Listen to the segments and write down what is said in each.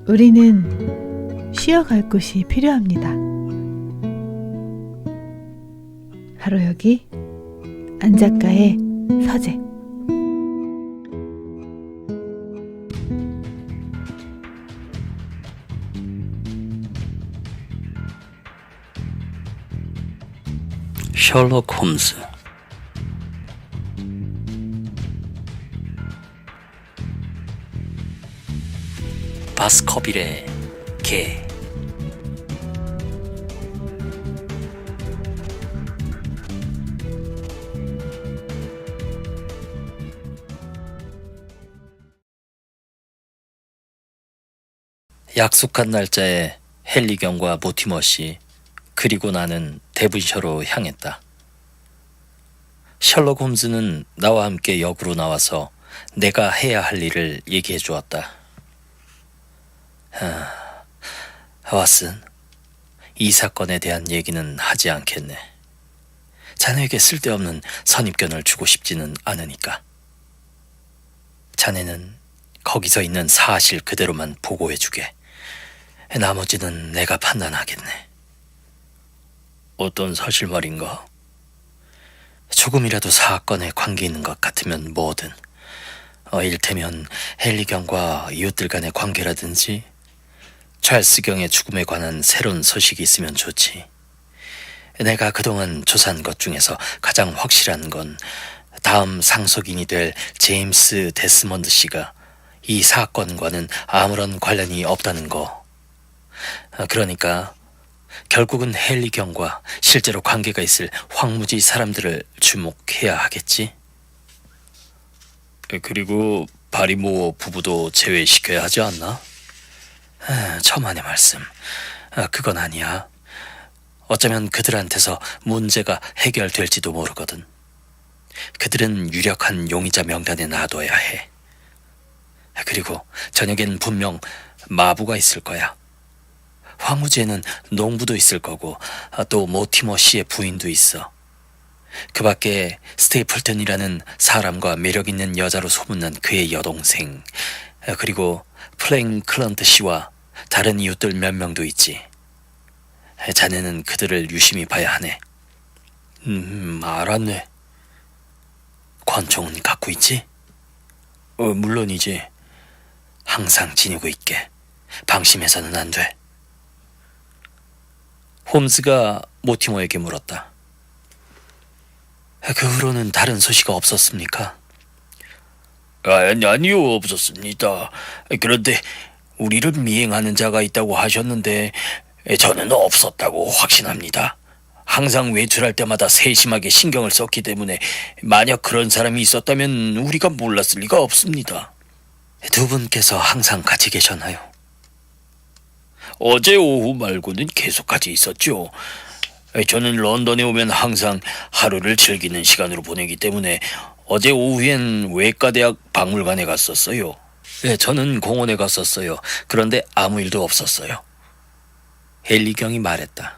우리는 쉬어갈 곳이 필요합니다. 바로 여기 안 작가의 서재. 셜록 홈즈. 바스커빌의 개. 약속한 날짜에 헨리경과 모티머 씨 그리고 나는 데븐셔로 향했다. 셜록 홈즈는 나와 함께 역으로 나와서 내가 해야 할 일을 얘기해 주었다. 왓슨, 이 사건에 대한 얘기는 하지 않겠네. 자네에게 쓸데없는 선입견을 주고 싶지는 않으니까. 자네는 거기서 있는 사실 그대로만 보고해주게. 나머지는 내가 판단하겠네. 어떤 사실 말인가? 조금이라도 사건에 관계 있는 것 같으면 뭐든. 일테면 헨리경과 이웃들 간의 관계라든지 찰스경의 죽음에 관한 새로운 소식이 있으면 좋지. 내가 그동안 조사한 것 중에서 가장 확실한 건 다음 상속인이 될 제임스 데스먼드 씨가 이 사건과는 아무런 관련이 없다는 거. 그러니까 결국은 헨리경과 실제로 관계가 있을 황무지 사람들을 주목해야 하겠지. 그리고 바리모 부부도 제외시켜야 하지 않나? 천만의 말씀. 그건 아니야. 어쩌면 그들한테서 문제가 해결될지도 모르거든. 그들은 유력한 용의자 명단에 놔둬야 해. 그리고 저녁엔 분명 마부가 있을 거야. 황무지에는 농부도 있을 거고 또 모티머 씨의 부인도 있어. 그 밖에 스테이플턴이라는 사람과 매력 있는 여자로 소문난 그의 여동생, 그리고 플랭 클런트 씨와 다른 이웃들 몇 명도 있지. 자네는 그들을 유심히 봐야 하네. 알았네. 권총은 갖고 있지? 물론이지. 항상 지니고 있게. 방심해서는 안 돼. 홈즈가 모티머에게 물었다. 그 후로는 다른 소식 없었습니까? 아니요, 없었습니다. 그런데 우리를 미행하는 자가 있다고 하셨는데 저는 없었다고 확신합니다. 항상 외출할 때마다 세심하게 신경을 썼기 때문에 만약 그런 사람이 있었다면 우리가 몰랐을 리가 없습니다. 두 분께서 항상 같이 계셨나요? 어제 오후 말고는 계속 같이 있었죠. 저는 런던에 오면 항상 하루를 즐기는 시간으로 보내기 때문에 어제 오후엔 외과대학 박물관에 갔었어요. 네, 저는 공원에 갔었어요. 그런데 아무 일도 없었어요. 헨리경이 말했다.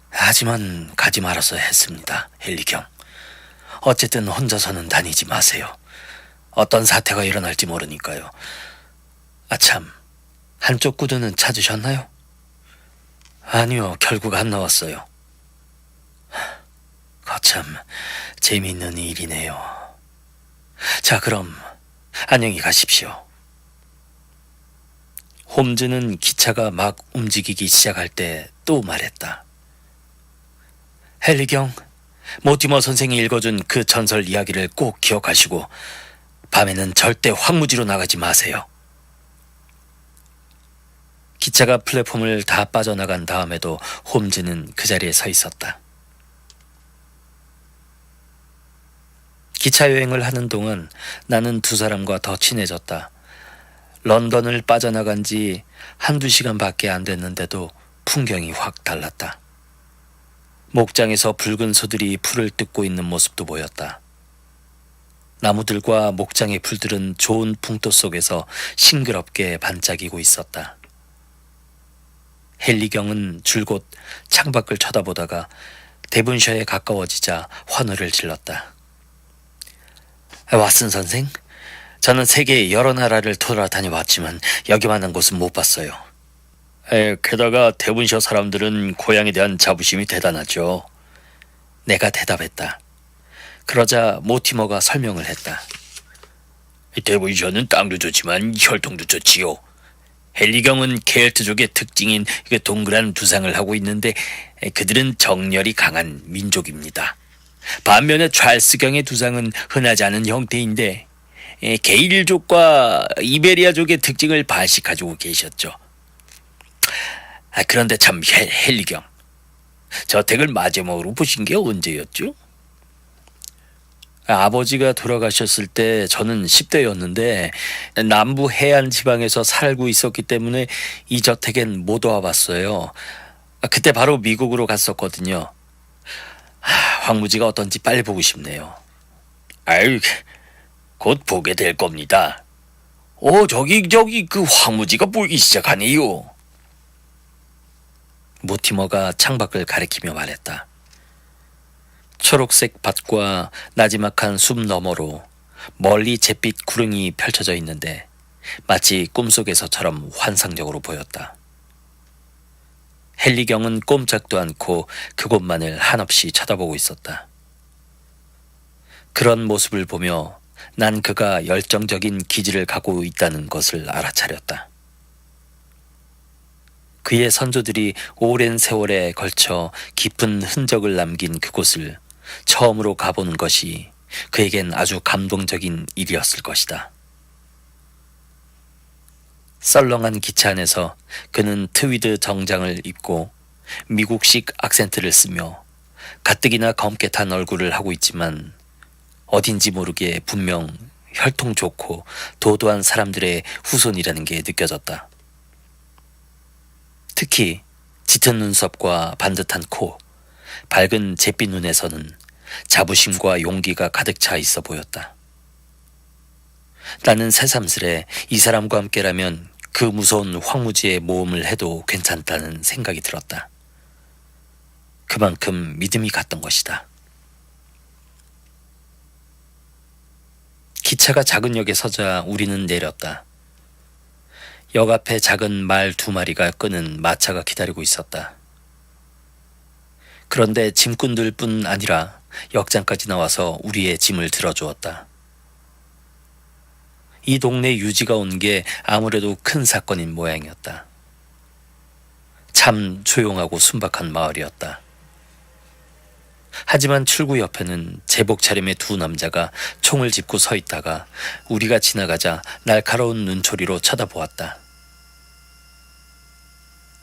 하지만 가지 말았어야 했습니다, 헨리경. 어쨌든 혼자서는 다니지 마세요. 어떤 사태가 일어날지 모르니까요. 아참, 한쪽 구두는 찾으셨나요? 아니요, 결국 안 나왔어요. 거참 재미있는 일이네요. 자, 그럼 안녕히 가십시오. 홈즈는 기차가 막 움직이기 시작할 때 또 말했다. 헨리경, 모티머 선생이 읽어준 그 전설 이야기를 꼭 기억하시고 밤에는 절대 황무지로 나가지 마세요. 기차가 플랫폼을 다 빠져나간 다음에도 홈즈는 그 자리에 서 있었다. 기차 여행을 하는 동안 나는 두 사람과 더 친해졌다. 런던을 빠져나간 지 한두 시간밖에 안 됐는데도 풍경이 확 달랐다. 목장에서 붉은 소들이 풀을 뜯고 있는 모습도 보였다. 나무들과 목장의 풀들은 좋은 풍토 속에서 싱그럽게 반짝이고 있었다. 헨리경은 줄곧 창밖을 쳐다보다가 데븐셔에 가까워지자 환호를 질렀다. 왓슨 선생, 저는 세계 여러 나라를 돌아다녀봤지만 여기만한 곳은 못 봤어요. 게다가 데븐셔 사람들은 고향에 대한 자부심이 대단하죠. 내가 대답했다. 그러자 모티머가 설명을 했다. 데븐셔는 땅도 좋지만 혈통도 좋지요. 헨리경은 켈트족의 특징인 그 동그란 두상을 하고 있는데 그들은 정열이 강한 민족입니다. 반면에 찰스경의 두상은 흔하지 않은 형태인데 게일족과 이베리아족의 특징을 발식가지고 계셨죠. 그런데 참 헨리경, 저 댁을 마지막으로 보신 게 언제였죠? 아버지가 돌아가셨을 때 저는 10대였는데 남부 해안 지방에서 살고 있었기 때문에 이 저택엔 못 와봤어요. 그때 바로 미국으로 갔었거든요. 황무지가 어떤지 빨리 보고 싶네요. 아유, 곧 보게 될 겁니다. 저기 그 황무지가 보이기 시작하네요. 모티머가 창밖을 가리키며 말했다. 초록색 밭과 나지막한 숲 너머로 멀리 잿빛 구릉이 펼쳐져 있는데 마치 꿈속에서처럼 환상적으로 보였다. 헨리경은 꼼짝도 않고 그곳만을 한없이 쳐다보고 있었다. 그런 모습을 보며 난 그가 열정적인 기질을 갖고 있다는 것을 알아차렸다. 그의 선조들이 오랜 세월에 걸쳐 깊은 흔적을 남긴 그곳을 처음으로 가보는 것이 그에겐 아주 감동적인 일이었을 것이다. 썰렁한 기차 안에서 그는 트위드 정장을 입고 미국식 악센트를 쓰며 가뜩이나 검게 탄 얼굴을 하고 있지만 어딘지 모르게 분명 혈통 좋고 도도한 사람들의 후손이라는 게 느껴졌다. 특히 짙은 눈썹과 반듯한 코, 밝은 잿빛 눈에서는 자부심과 용기가 가득 차 있어 보였다. 나는 새삼스레 이 사람과 함께라면 그 무서운 황무지의 모험을 해도 괜찮다는 생각이 들었다. 그만큼 믿음이 갔던 것이다. 기차가 작은 역에 서자 우리는 내렸다. 역 앞에 작은 말 2마리가 끄는 마차가 기다리고 있었다. 그런데 짐꾼들 뿐 아니라 역장까지 나와서 우리의 짐을 들어주었다. 이 동네 유지가 온 게 아무래도 큰 사건인 모양이었다. 참 조용하고 순박한 마을이었다. 하지만 출구 옆에는 제복 차림의 2 남자가 총을 짚고 서 있다가 우리가 지나가자 날카로운 눈초리로 쳐다보았다.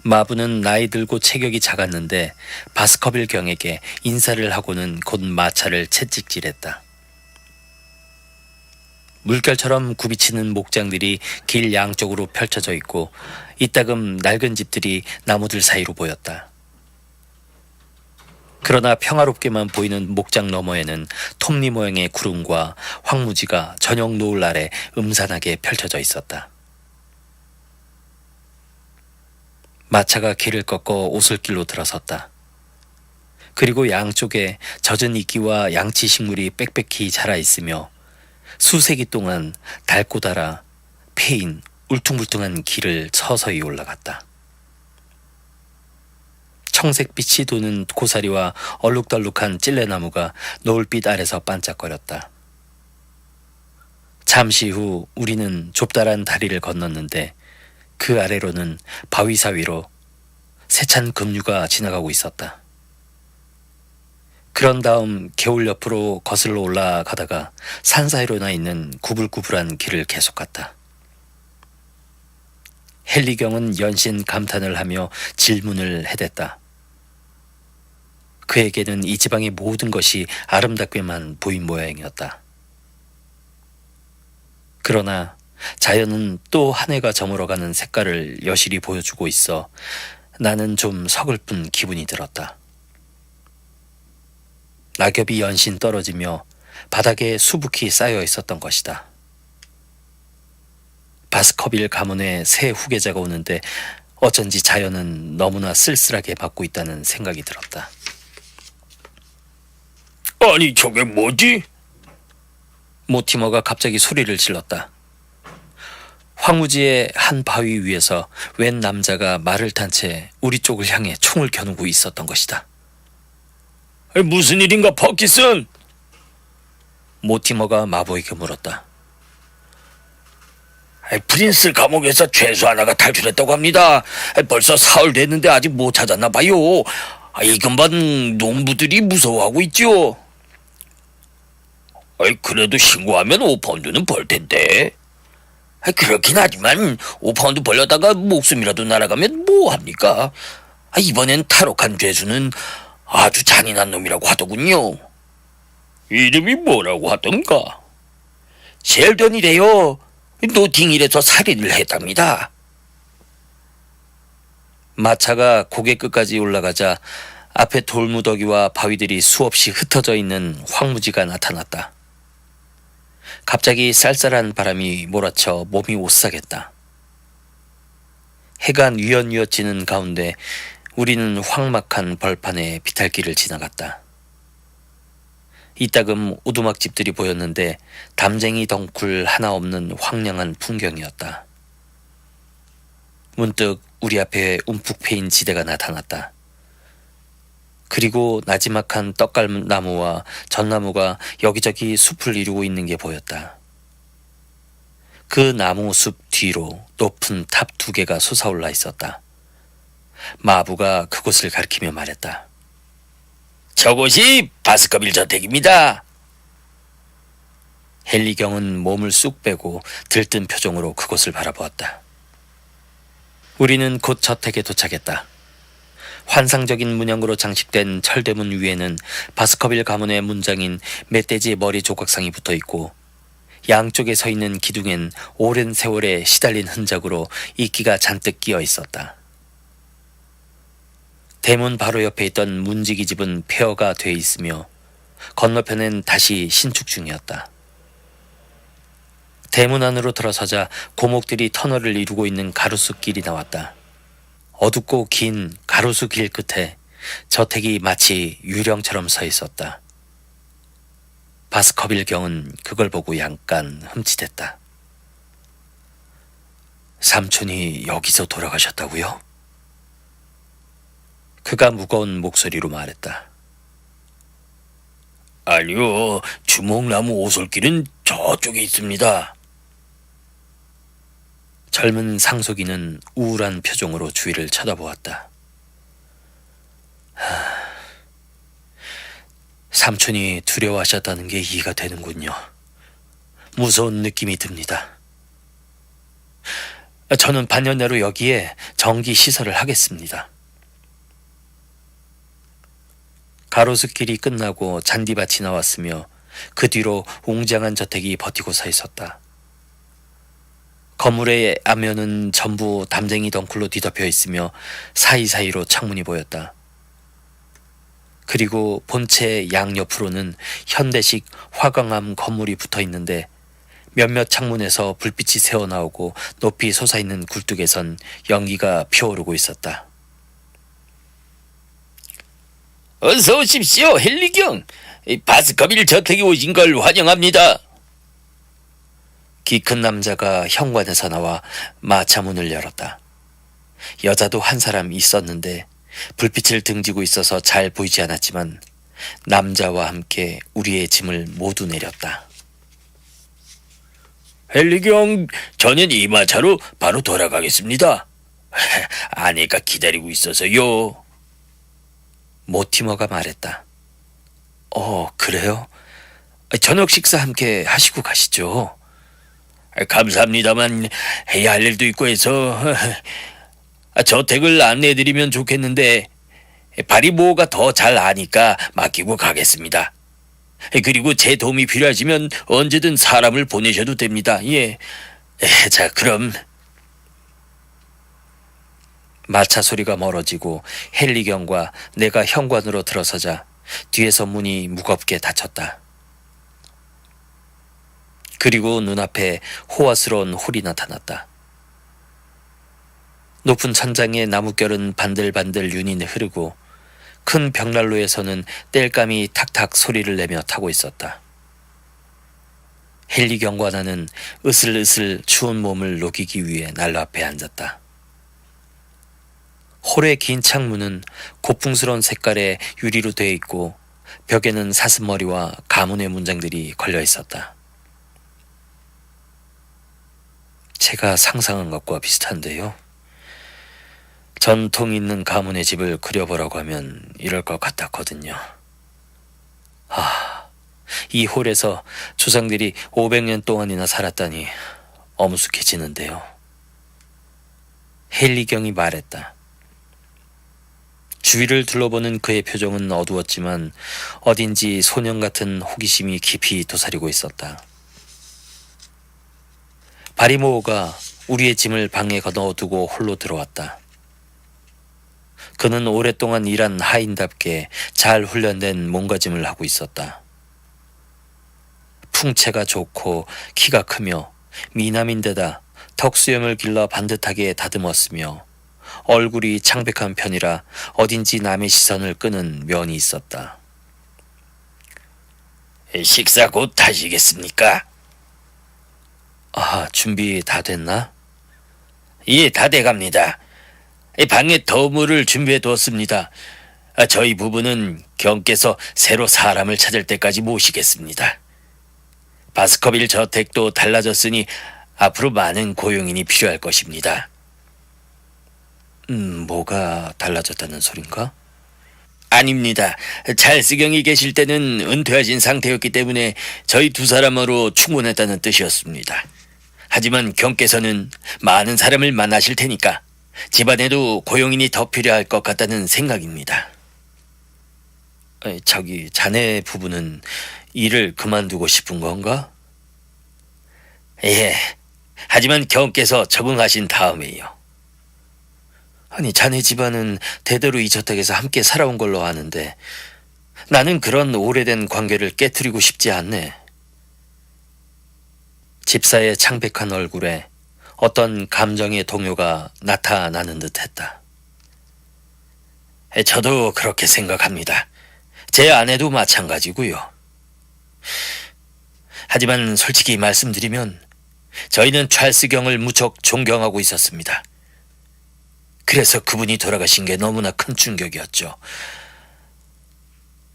마부는 나이 들고 체격이 작았는데 바스커빌 경에게 인사를 하고는 곧 마차를 채찍질했다. 물결처럼 굽이치는 목장들이 길 양쪽으로 펼쳐져 있고 이따금 낡은 집들이 나무들 사이로 보였다. 그러나 평화롭게만 보이는 목장 너머에는 톱니 모양의 구름과 황무지가 저녁 노을 아래 음산하게 펼쳐져 있었다. 마차가 길을 꺾어 오솔길로 들어섰다. 그리고 양쪽에 젖은 이끼와 양치 식물이 빽빽히 자라 있으며 수세기 동안 닳고 닳아 패인 울퉁불퉁한 길을 서서히 올라갔다. 청색빛이 도는 고사리와 얼룩덜룩한 찔레나무가 노을빛 아래서 반짝거렸다. 잠시 후 우리는 좁다란 다리를 건넜는데 그 아래로는 바위 사위로 세찬 급류가 지나가고 있었다. 그런 다음 개울 옆으로 거슬러 올라가다가 산 사이로 나 있는 구불구불한 길을 계속 갔다. 헨리경은 연신 감탄을 하며 질문을 해댔다. 그에게는 이 지방의 모든 것이 아름답게만 보인 모양이었다. 그러나 자연은 또 한 해가 저물어가는 색깔을 여실히 보여주고 있어 나는 좀 서글픈 기분이 들었다. 낙엽이 연신 떨어지며 바닥에 수북히 쌓여 있었던 것이다. 바스커빌 가문에 새 후계자가 오는데 어쩐지 자연은 너무나 쓸쓸하게 받고 있다는 생각이 들었다. 아니 저게 뭐지? 모티머가 갑자기 소리를 질렀다. 황무지의 한 바위 위에서 웬 남자가 말을 탄 채 우리 쪽을 향해 총을 겨누고 있었던 것이다. 무슨 일인가 퍼키슨? 모티머가 마보에게 물었다. 프린스 감옥에서 죄수 하나가 탈출했다고 합니다. 벌써 사흘 됐는데 아직 못 찾았나 봐요. 이 근반 농부들이 무서워하고 있죠. 그래도 신고하면 5파운드는 벌 텐데. 그렇긴 하지만 5파운드 벌려다가 목숨이라도 날아가면 뭐합니까? 이번엔 탈옥한 죄수는 아주 잔인한 놈이라고 하더군요. 이름이 뭐라고 하던가? 셸던이래요. 노팅힐에서 살인을 했답니다. 마차가 고개 끝까지 올라가자 앞에 돌무더기와 바위들이 수없이 흩어져 있는 황무지가 나타났다. 갑자기 쌀쌀한 바람이 몰아쳐 몸이 오싹했다. 해가 뉘엿뉘엿 지는 가운데 우리는 황막한 벌판의 비탈길을 지나갔다. 이따금 오두막집들이 보였는데 담쟁이 덩굴 하나 없는 황량한 풍경이었다. 문득 우리 앞에 움푹 패인 지대가 나타났다. 그리고 나지막한 떡갈나무와 전나무가 여기저기 숲을 이루고 있는 게 보였다. 그 나무 숲 뒤로 높은 탑 2개가 솟아올라 있었다. 마부가 그곳을 가리키며 말했다. 저곳이 바스커빌 저택입니다. 헨리경은 몸을 쑥 빼고 들뜬 표정으로 그곳을 바라보았다. 우리는 곧 저택에 도착했다. 환상적인 문양으로 장식된 철대문 위에는 바스커빌 가문의 문장인 멧돼지 머리 조각상이 붙어있고 양쪽에 서 있는 기둥엔 오랜 세월에 시달린 흔적으로 이끼가 잔뜩 끼어 있었다. 대문 바로 옆에 있던 문지기 집은 폐허가 돼 있으며 건너편엔 다시 신축 중이었다. 대문 안으로 들어서자 고목들이 터널을 이루고 있는 가로수 길이 나왔다. 어둡고 긴 가로수 길 끝에 저택이 마치 유령처럼 서 있었다. 바스커빌 경은 그걸 보고 약간 흠칫했다. 삼촌이 여기서 돌아가셨다고요? 그가 무거운 목소리로 말했다. 아니요, 주목나무 오솔길은 저쪽에 있습니다. 젊은 상속이는 우울한 표정으로 주위를 쳐다보았다. 삼촌이 두려워하셨다는 게 이해가 되는군요. 무서운 느낌이 듭니다. 저는 반년 내로 여기에 정기 시설을 하겠습니다. 가로수길이 끝나고 잔디밭이 나왔으며 그 뒤로 웅장한 저택이 버티고 서 있었다. 건물의 앞면은 전부 담쟁이 덩굴로 뒤덮여 있으며 사이사이로 창문이 보였다. 그리고 본체 양옆으로는 현대식 화강암 건물이 붙어 있는데 몇몇 창문에서 불빛이 새어나오고 높이 솟아있는 굴뚝에선 연기가 피어오르고 있었다. 어서 오십시오, 헨리경. 바스커빌 저택에 오신 걸 환영합니다. 키 큰 남자가 현관에서 나와 마차 문을 열었다. 여자도 한 사람 있었는데 불빛을 등지고 있어서 잘 보이지 않았지만 남자와 함께 우리의 짐을 모두 내렸다. 헨리경, 저는 이 마차로 바로 돌아가겠습니다. 아내가 기다리고 있어서요. 모티머가 말했다. 그래요? 저녁 식사 함께 하시고 가시죠. 감사합니다만 해야 할 일도 있고 해서 저택을 안내해드리면 좋겠는데 바리모어가 더 잘 아니까 맡기고 가겠습니다. 그리고 제 도움이 필요하시면 언제든 사람을 보내셔도 됩니다. 예. 자, 그럼. 마차 소리가 멀어지고 헨리경과 내가 현관으로 들어서자 뒤에서 문이 무겁게 닫혔다. 그리고 눈앞에 호화스러운 홀이 나타났다. 높은 천장에 나뭇결은 반들반들 윤이 흐르고 큰 벽난로에서는 땔감이 탁탁 소리를 내며 타고 있었다. 헨리 경관아는 으슬으슬 추운 몸을 녹이기 위해 난로 앞에 앉았다. 홀의 긴 창문은 고풍스러운 색깔의 유리로 되어 있고 벽에는 사슴머리와 가문의 문장들이 걸려 있었다. 제가 상상한 것과 비슷한데요. 전통 있는 가문의 집을 그려보라고 하면 이럴 것 같았거든요. 이 홀에서 조상들이 500년 동안이나 살았다니 어무숙해지는데요. 헨리경이 말했다. 주위를 둘러보는 그의 표정은 어두웠지만 어딘지 소년 같은 호기심이 깊이 도사리고 있었다. 바리모어가 우리의 짐을 방에 넣어두고 홀로 들어왔다. 그는 오랫동안 일한 하인답게 잘 훈련된 몸가짐을 하고 있었다. 풍채가 좋고 키가 크며 미남인데다 턱수염을 길러 반듯하게 다듬었으며 얼굴이 창백한 편이라 어딘지 남의 시선을 끄는 면이 있었다. 식사 곧 하시겠습니까? 준비 다 됐나? 예, 다 돼갑니다. 방에 더물을 준비해 두었습니다. 저희 부부는 경께서 새로 사람을 찾을 때까지 모시겠습니다. 바스커빌 저택도 달라졌으니 앞으로 많은 고용인이 필요할 것입니다. 뭐가 달라졌다는 소린가? 아닙니다. 찰스 경이 계실 때는 은퇴하신 상태였기 때문에 저희 두 사람으로 충분했다는 뜻이었습니다. 하지만 경께서는 많은 사람을 만나실 테니까 집안에도 고용인이 더 필요할 것 같다는 생각입니다. 자네 부부는 일을 그만두고 싶은 건가? 예, 하지만 경께서 적응하신 다음에요. 자네 집안은 대대로 이 저택에서 함께 살아온 걸로 아는데 나는 그런 오래된 관계를 깨트리고 싶지 않네. 집사의 창백한 얼굴에 어떤 감정의 동요가 나타나는 듯했다. 저도 그렇게 생각합니다. 제 아내도 마찬가지고요. 하지만 솔직히 말씀드리면 저희는 찰스 경을 무척 존경하고 있었습니다. 그래서 그분이 돌아가신 게 너무나 큰 충격이었죠.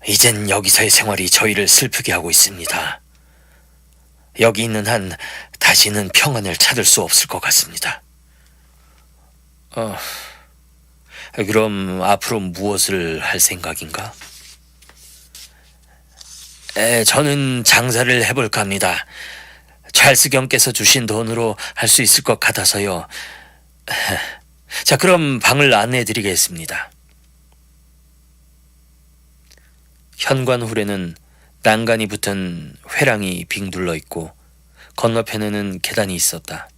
이젠 여기서의 생활이 저희를 슬프게 하고 있습니다. 여기 있는 한 다시는 평안을 찾을 수 없을 것 같습니다. 그럼 앞으로 무엇을 할 생각인가? 저는 장사를 해볼까 합니다. 찰스 경께서 주신 돈으로 할 수 있을 것 같아서요. 자, 그럼 방을 안내해드리겠습니다. 현관홀에는 난간이 붙은 회랑이 빙 둘러 있고 건너편에는 계단이 있었다.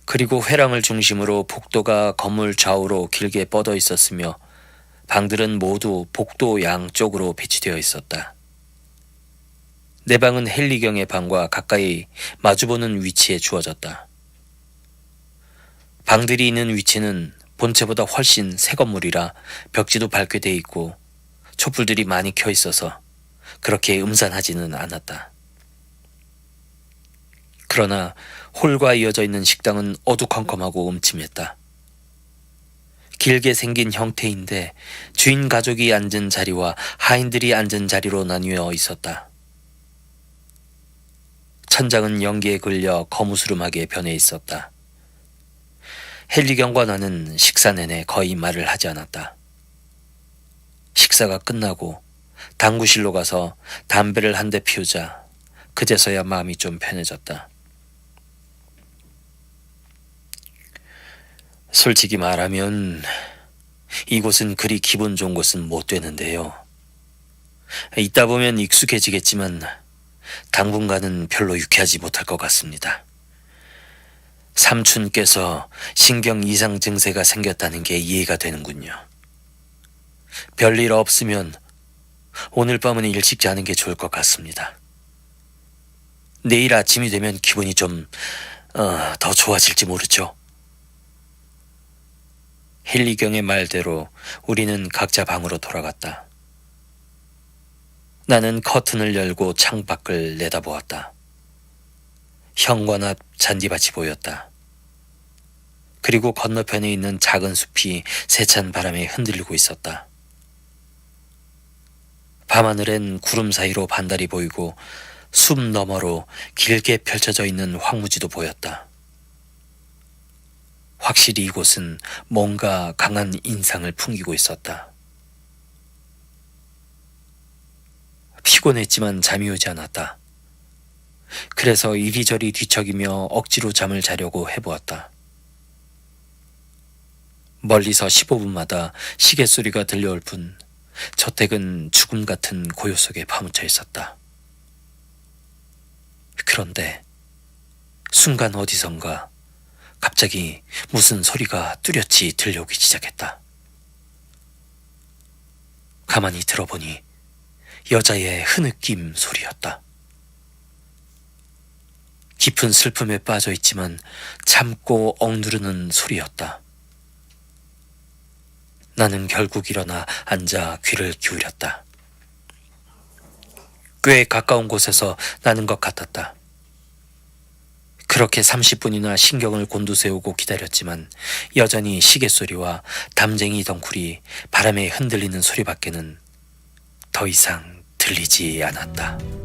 그리고 회랑을 중심으로 복도가 건물 좌우로 길게 뻗어 있었으며 방들은 모두 복도 양쪽으로 배치되어 있었다. 내 방은 헨리경의 방과 가까이 마주보는 위치에 주어졌다. 방들이 있는 위치는 본체보다 훨씬 새 건물이라 벽지도 밝게 돼 있고 촛불들이 많이 켜 있어서 그렇게 음산하지는 않았다. 그러나 홀과 이어져 있는 식당은 어두컴컴하고 음침했다. 길게 생긴 형태인데 주인 가족이 앉은 자리와 하인들이 앉은 자리로 나뉘어 있었다. 천장은 연기에 걸려 거무스름하게 변해 있었다. 헨리경과 나는 식사 내내 거의 말을 하지 않았다. 식사가 끝나고 당구실로 가서 담배를 한 대 피우자 그제서야 마음이 좀 편해졌다. 솔직히 말하면 이곳은 그리 기분 좋은 곳은 못 되는데요. 있다 보면 익숙해지겠지만 당분간은 별로 유쾌하지 못할 것 같습니다. 삼촌께서 신경 이상 증세가 생겼다는 게 이해가 되는군요. 별일 없으면 오늘 밤은 일찍 자는 게 좋을 것 같습니다. 내일 아침이 되면 기분이 좀 더 좋아질지 모르죠. 헨리경의 말대로 우리는 각자 방으로 돌아갔다. 나는 커튼을 열고 창밖을 내다보았다. 현관 앞 잔디밭이 보였다. 그리고 건너편에 있는 작은 숲이 세찬 바람에 흔들리고 있었다. 밤하늘엔 구름 사이로 반달이 보이고 숲 너머로 길게 펼쳐져 있는 황무지도 보였다. 확실히 이곳은 뭔가 강한 인상을 풍기고 있었다. 피곤했지만 잠이 오지 않았다. 그래서 이리저리 뒤척이며 억지로 잠을 자려고 해보았다. 멀리서 15분마다 시계 소리가 들려올 뿐 저택은 죽음 같은 고요 속에 파묻혀 있었다. 그런데 순간 어디선가 갑자기 무슨 소리가 뚜렷이 들려오기 시작했다. 가만히 들어보니 여자의 흐느낌 소리였다. 깊은 슬픔에 빠져 있지만 참고 억누르는 소리였다. 나는 결국 일어나 앉아 귀를 기울였다. 꽤 가까운 곳에서 나는 것 같았다. 그렇게 30분이나 신경을 곤두세우고 기다렸지만 여전히 시계 소리와 담쟁이 덩쿨이 바람에 흔들리는 소리밖에는 더 이상 들리지 않았다.